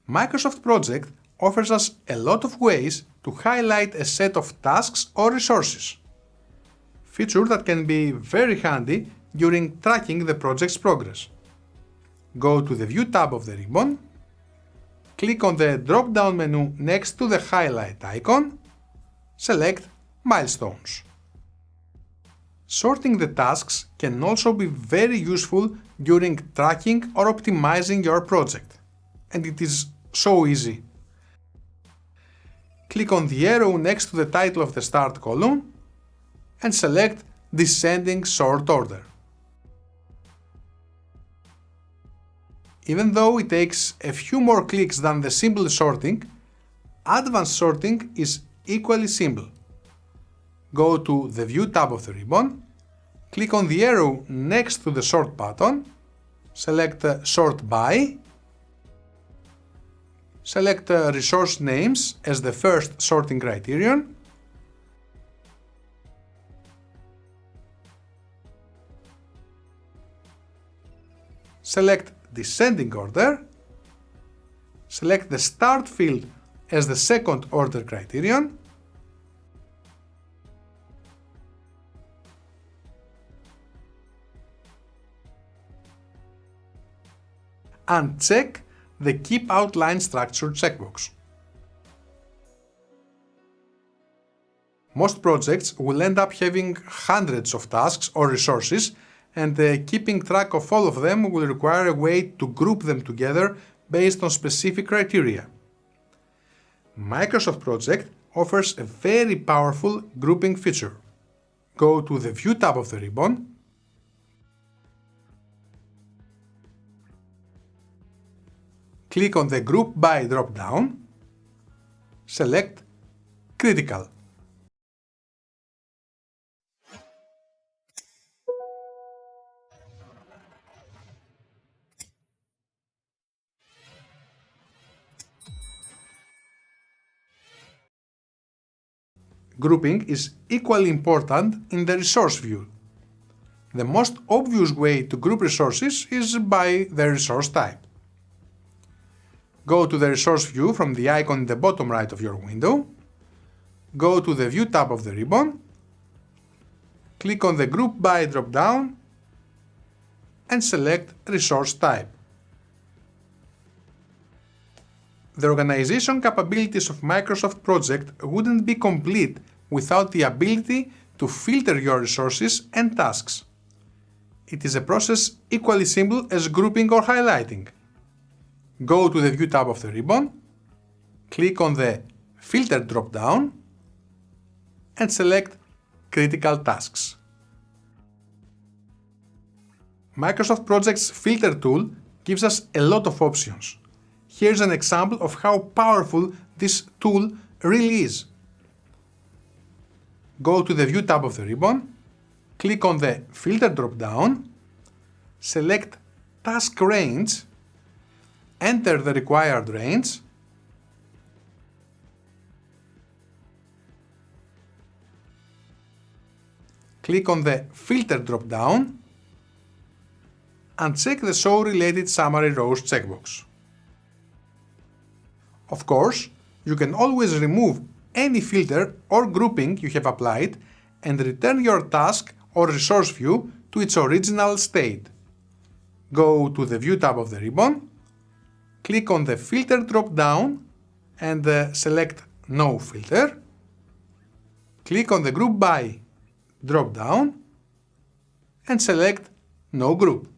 Microsoft Project offers us a lot of ways to highlight a set of tasks or resources, feature that can be very handy during tracking the project's progress. Go to the View tab of the ribbon, click on the drop-down menu next to the highlight icon, select Milestones. Sorting the tasks can also be very useful during tracking or optimizing your project, and it is so easy. Click on the arrow next to the title of the start column and select Descending Sort Order. Even though it takes a few more clicks than the simple sorting, advanced sorting is equally simple. Go to the View tab of the ribbon, click on the arrow next to the Sort button, select Sort By, select Resource Names as the first sorting criterion, select Descending Order, select the Start field as the second order criterion, and check the Keep Outline Structure checkbox. Most projects will end up having hundreds of tasks or resources, and keeping track of all of them will require a way to group them together based on specific criteria. Microsoft Project offers a very powerful grouping feature. Go to the View tab of the ribbon, click on the Group By drop-down, select Critical. Grouping is equally important in the resource view. The most obvious way to group resources is by the resource type. Go to the resource view from the icon in the bottom right of your window, go to the View tab of the ribbon, click on the Group By drop-down and select Resource Type. The organization capabilities of Microsoft Project wouldn't be complete without the ability to filter your resources and tasks. It is a process equally simple as grouping or highlighting. Go to the View tab of the ribbon, click on the Filter drop-down and select Critical Tasks. Microsoft Project's Filter tool gives us a lot of options. Here's an example of how powerful this tool really is. Go to the View tab of the ribbon, click on the Filter drop-down, select Task Range, enter the required range, click on the Filter drop-down and check the Show Related Summary Rows checkbox. Of course, you can always remove any filter or grouping you have applied and return your task or resource view to its original state. Go to the View tab of the ribbon, click on the Filter drop-down and select No Filter, click on the Group By drop-down and select No Group.